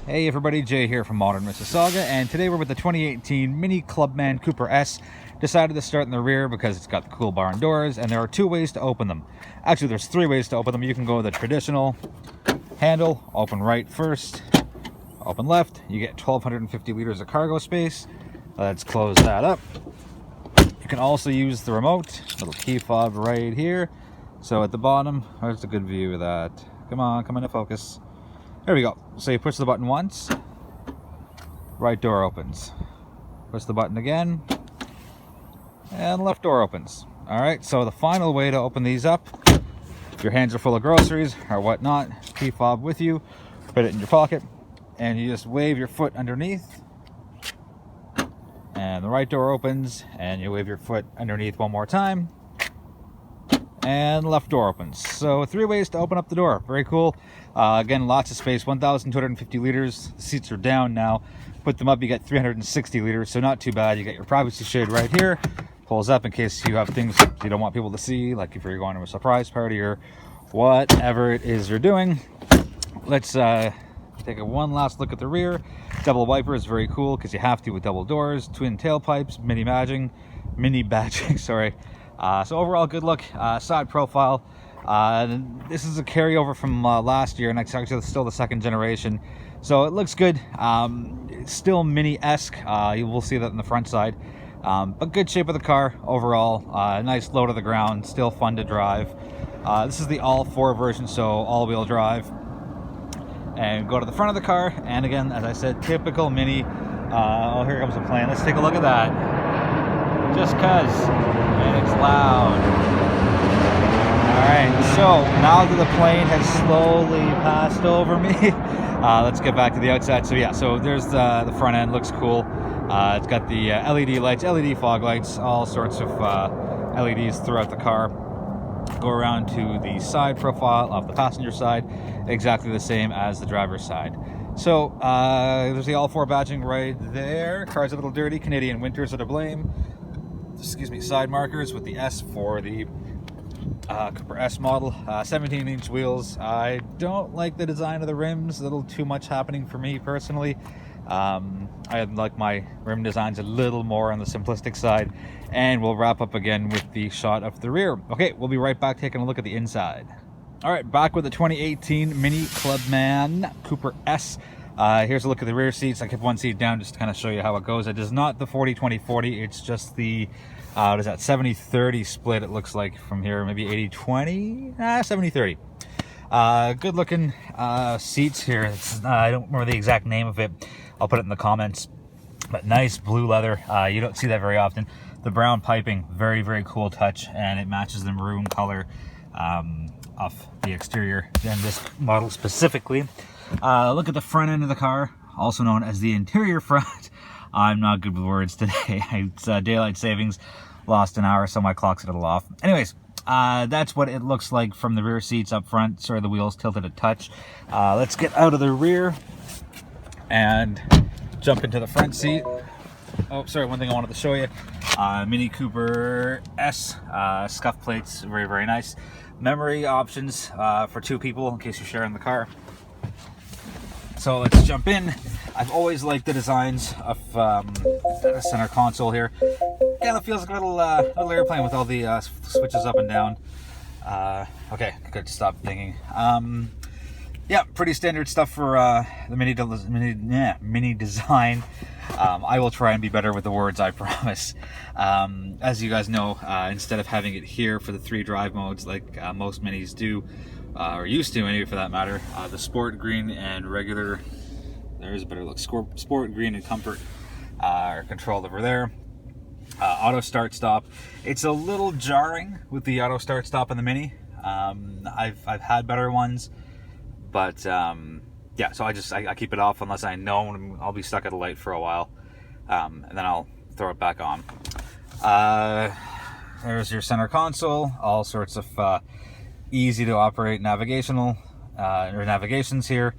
Hey everybody, Jay here from Modern Mississauga, and today we're with the 2018 Mini Clubman Cooper S. Decided to start in the rear because it's got the cool barn doors, and there are two ways to open them. Actually, there's three ways to open them. You can go with the traditional handle, open right first, open left. You get 1,250 liters of cargo space. Let's close that up. You can also use the remote, little key fob right here. So at the bottom, there's a good view of that. Come on, come into focus. There we go. So you push the button once, right door opens. Push the button again, and left door opens. All right, so the final way to open these up, if your hands are full of groceries or whatnot, key fob with you, put it in your pocket, and you just wave your foot underneath, and the right door opens, and you wave your foot underneath one more time, and left door opens. So three ways to open up the door. Very cool. Again, lots of space, 1,250 liters. The seats are down now. Put them up, you get 360 liters, so not too bad. You get your privacy shade right here. Pulls up in case you have things you don't want people to see, like if you're going to a surprise party or whatever it is you're doing. Let's take one last look at the rear. Double wiper is very cool because you have to with double doors. Twin tailpipes, mini badging, sorry. So overall, good look. Side profile. This is a carryover from last year, and it's actually still the second generation. So it looks good. It's still Mini-esque. You will see that in the front side. But good shape of the car overall. Nice low to the ground. Still fun to drive. This is the all-4 version, so all-wheel drive. And go to the front of the car, and again, as I said, typical Mini. Oh, here comes the plane. Let's take a look at that. Just cuz, and it's loud. Alright, so now that the plane has slowly passed over me, let's get back to the outside. So yeah, so there's the front end, looks cool. It's got the LED lights, LED fog lights, all sorts of LEDs throughout the car. Go around to the side profile of the passenger side, exactly the same as the driver's side. So there's the all-4 badging right there. Car's a little dirty, Canadian winters are to blame. Excuse me, side markers with the S for the Cooper S model. 17-inch wheels. I don't like the design of the rims. A little too much happening for me personally. I like my rim designs a little more on the simplistic side. And we'll wrap up again with the shot of the rear. Okay, we'll be right back taking a look at the inside. All right, back with the 2018 Mini Clubman Cooper S. Here's a look at the rear seats. I kept one seat down just to kind of show you how it goes. It is not the 40-20-40. It's just the, what is that, 70-30 split, it looks like from here. Maybe 80-20? 70-30. Good looking seats here. I don't remember the exact name of it. I'll put it in the comments. But nice blue leather. You don't see that very often. The brown piping, very, very cool touch. And it matches the maroon color of the exterior and this model specifically. Look at the front end of the car, also known as the interior front. I'm not good with words today. It's daylight savings, lost an hour, so my clock's a little off. Anyways, that's what it looks like from the rear seats up front. Sorry, the wheels tilted a touch. Let's get out of the rear and jump into the front seat. Oh, sorry, one thing I wanted to show you. Mini Cooper S, scuff plates, very, very nice. Memory options for two people in case you're sharing the car. So let's jump in. I've always liked the designs of the center console here. Kind of feels like a little airplane with all the switches up and down. Okay, good. Stop thinking. Yeah, pretty standard stuff for the mini design. I will try and be better with the words, I promise. As you guys know, instead of having it here for the 3 drive modes like most minis do, or used to anyway for that matter, the sport, green, and regular, there's a better look, sport, green, and comfort are controlled over there. Auto start stop. It's a little jarring with the auto start stop on the Mini. I've had better ones, but yeah, so I keep it off unless I know I'll be stuck at a light for a while, and then I'll throw it back on. There's your center console, all sorts of easy to operate navigations here.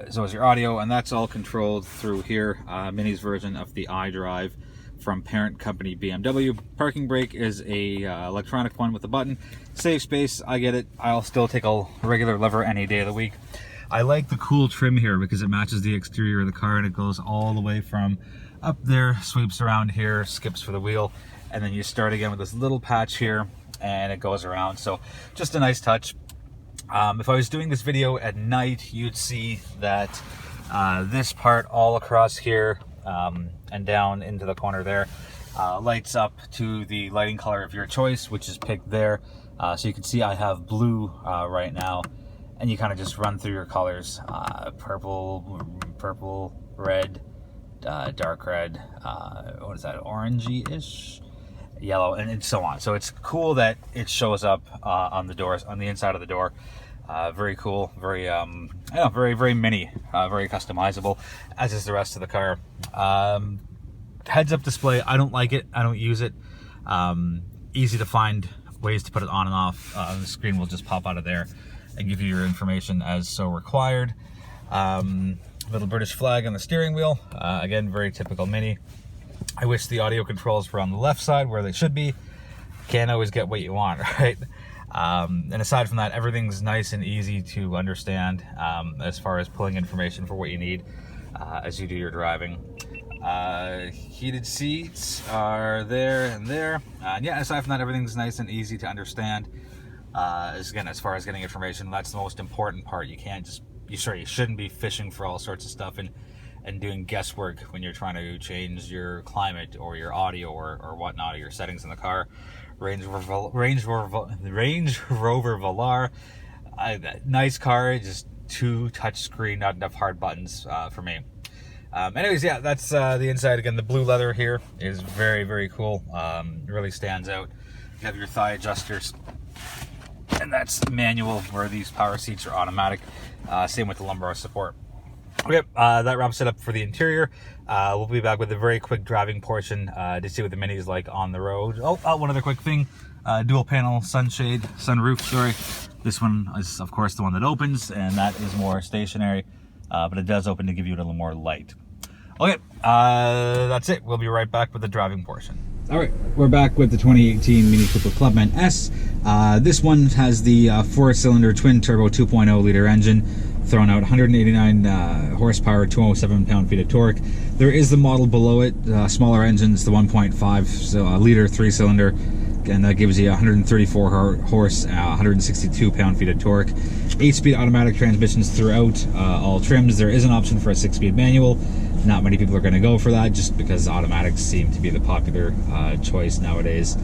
So is your audio, and that's all controlled through here. Mini's version of the iDrive from parent company BMW. Parking brake is a electronic one with a button. Save space, I get it. I'll still take a regular lever any day of the week. I like the cool trim here because it matches the exterior of the car, and it goes all the way from up there, sweeps around here, skips for the wheel, and then you start again with this little patch here, and it goes around. So just a nice touch. If I was doing this video at night, you'd see that this part all across here and down into the corner there lights up to the lighting color of your choice, which is picked there. So you can see I have blue right now, and you kind of just run through your colors: purple, red, dark red, what is that, orangey-ish, yellow, and so on. So it's cool that it shows up on the doors, on the inside of the door. Very cool, very very mini, very customizable, as is the rest of the car. Heads-up display, I don't like it, I don't use it. Easy to find ways to put it on and off. The screen will just pop out of there and give you your information as so required. Little British flag on the steering wheel, again, very typical Mini. I wish the audio controls were on the left side where they should be. Can't always get what you want, right? And aside from that, everything's nice and easy to understand as far as pulling information for what you need as you do your driving. Heated seats are there and there. And yeah, aside from that, everything's nice and easy to understand. Again, as far as getting information, that's the most important part. You can't just, you shouldn't be fishing for all sorts of stuff and doing guesswork when you're trying to change your climate or your audio or whatnot, or your settings in the car. Range Rover Velar, nice car, just too touchscreen, not enough hard buttons for me. Anyways, yeah, that's the inside. Again, the blue leather here is very, very cool. Really stands out. You have your thigh adjusters, and that's manual, where these power seats are automatic. Same with the lumbar support. Okay, that wraps it up for the interior. We'll be back with a very quick driving portion to see what the Mini is like on the road. Oh, one other quick thing. Dual panel sunroof, sorry. This one is, of course, the one that opens, and that is more stationary, but it does open to give you a little more light. Okay, that's it. We'll be right back with the driving portion. All right, we're back with the 2018 Mini Cooper Clubman S. This one has the 4-cylinder twin-turbo 2.0-liter engine, throwing out 189 horsepower, 207 pound-feet of torque. There is the model below it, smaller engines, the 1.5-liter 3-cylinder, and that gives you 134 horse, 162 pound-feet of torque. 8-speed automatic transmissions throughout all trims. There is an option for a 6-speed manual. Not many people are going to go for that, just because automatics seem to be the popular choice nowadays.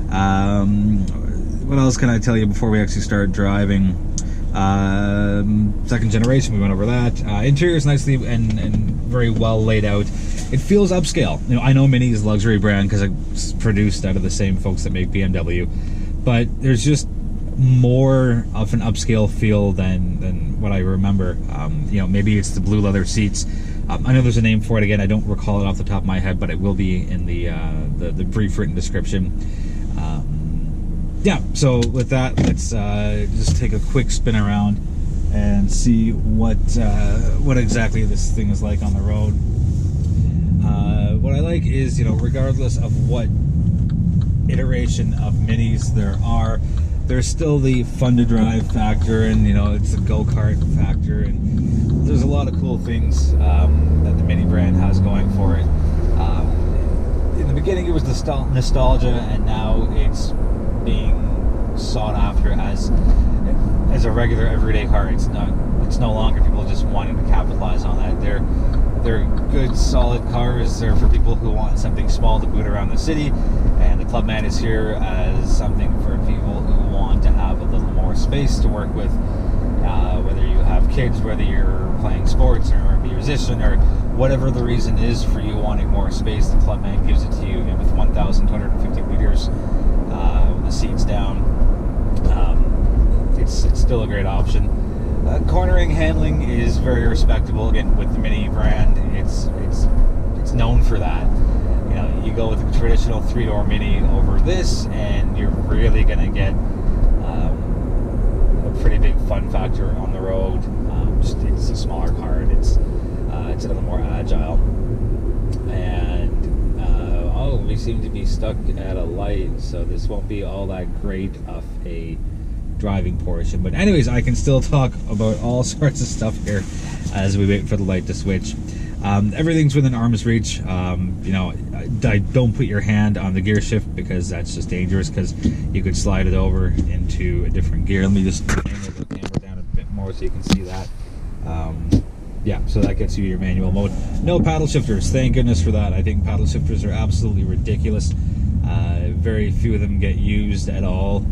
What else can I tell you before we actually start driving? Second generation, we went over that. Interior is nicely and very well laid out. It feels upscale. You know, I know Mini is a luxury brand because it's produced out of the same folks that make BMW, but there's just more of an upscale feel than what I remember. You know, maybe it's the blue leather seats. I know there's a name for it. Again, I don't recall it off the top of my head, but it will be in the brief written description. Yeah, so with that, let's just take a quick spin around and see what exactly this thing is like on the road. What I like is, you know, regardless of what iteration of Minis there are, there's still the fun to drive factor, and, you know, it's a go-kart factor, and there's a lot of cool things that the Mini brand has going for it. In the beginning, it was nostalgia, and now it's being sought after as a regular everyday car. It's no longer people just wanting to capitalize on that. They're good, solid cars. They're for people who want something small to boot around the city, and the Clubman is here as something for people who want to have a little more space to work with, whether you have kids, whether you're playing sports or a musician or whatever the reason is for you wanting more space, the Clubman gives it to you, and with 1,250 liters, the seats down, it's still a great option. Cornering handling is very respectable. Again, with the Mini brand, it's known for that. You know, you go with a traditional 3-door Mini over this, and you're really gonna get a pretty big fun factor on the road. It's a smaller car, and it's a little more agile. And oh, we seem to be stuck at a light, so this won't be all that great of a driving portion. But anyways, I can still talk about all sorts of stuff here as we wait for the light to switch. Everything's within arm's reach. You know, don't put your hand on the gear shift, because that's just dangerous, because you could slide it over into a different gear. Let me just angle the camera down a bit more so you can see that. Yeah, so that gets you your manual mode. No paddle shifters, thank goodness for that. I think paddle shifters are absolutely ridiculous. Very few of them get used at all.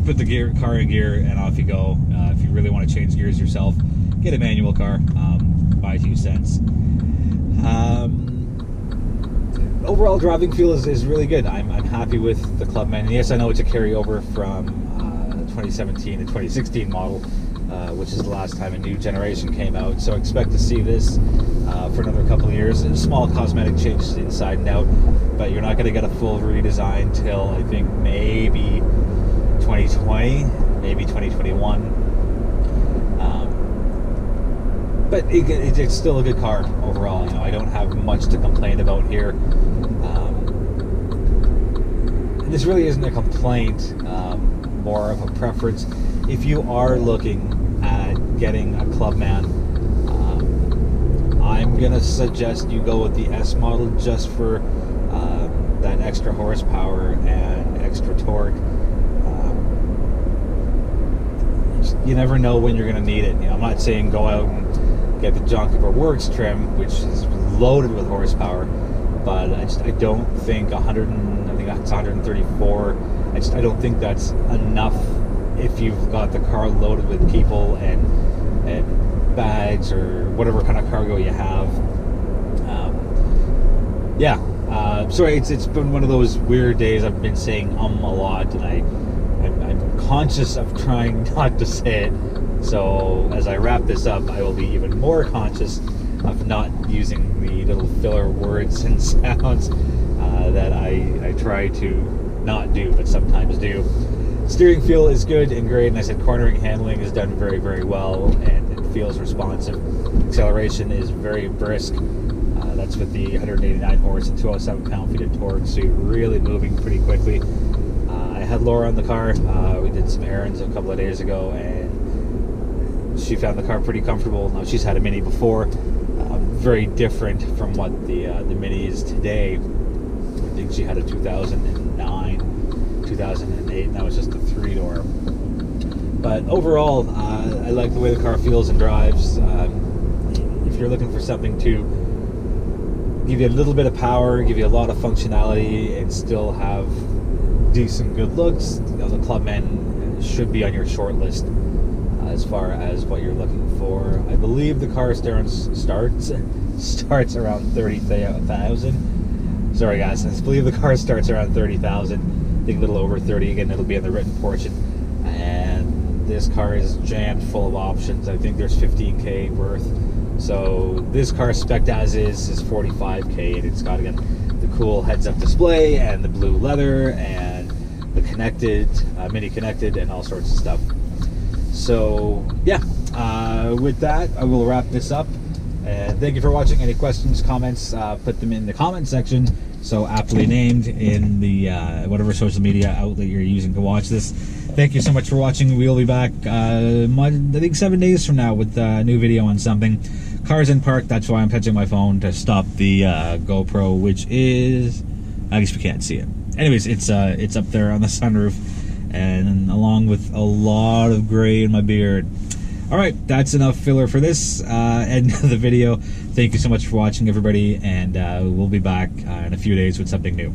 Put the car in gear and off you go. If you really want to change gears yourself, get a manual car. Buy 2 cents. Overall driving feel is really good. I'm happy with the Clubman. And yes, I know it's a carryover from 2017 to 2016 model, which is the last time a new generation came out. So expect to see this for another couple of years. Small cosmetic changes inside and out, but you're not going to get a full redesign till I think maybe 2020, maybe 2021. But it's still a good car overall. You know, I don't have much to complain about here. This really isn't a complaint, more of a preference. If you are looking at getting a Clubman, I'm gonna suggest you go with the S model, just for that extra horsepower and extra torque. You never know when you're gonna need it. You know, I'm not saying go out and get the Jonkiver Works trim, which is loaded with horsepower, but I don't think I think that's 134. I don't think that's enough if you've got the car loaded with people and bags or whatever kind of cargo you have. Sorry, it's been one of those weird days. I've been saying a lot, and I'm conscious of trying not to say it. So as I wrap this up, I will be even more conscious of not using the little filler words and sounds that I try to not do, but sometimes do. Steering feel is good and great, and I said cornering handling is done very, very well, and it feels responsive. Acceleration is very brisk. That's with the 189 horse and 207 pound-feet of torque, so you're really moving pretty quickly. I had Laura on the car. We did some errands a couple of days ago, and she found the car pretty comfortable. Now, she's had a Mini before, very different from what the Mini is today. I think she had a 2009, 2008, and that was just a 3-door. But overall, I like the way the car feels and drives. If you're looking for something to give you a little bit of power, give you a lot of functionality, and still have decent good looks, you know, the Clubman should be on your short list as far as what you're looking for. I believe the car starts around 30,000. Sorry guys, I believe the car starts around 30,000. I think a little over 30. Again, it'll be in the written portion. And this car is jammed full of options. I think there's 15K worth. So this car spec'd as is 45K, and it's got, again, the cool heads-up display and the blue leather and the connected, Mini connected, and all sorts of stuff. So yeah, with that, I will wrap this up. And thank you for watching. Any questions, comments, put them in the comment section, so aptly named in the whatever social media outlet you're using to watch this. Thank you so much for watching. We'll be back, I think 7 days from now, with a new video on something. Car's in park, that's why I'm touching my phone to stop the GoPro, which is, I guess we can't see it. Anyways, it's up there on the sunroof, and along with a lot of gray in my beard. Alright, that's enough filler for this end of the video. Thank you so much for watching, everybody, and we'll be back in a few days with something new.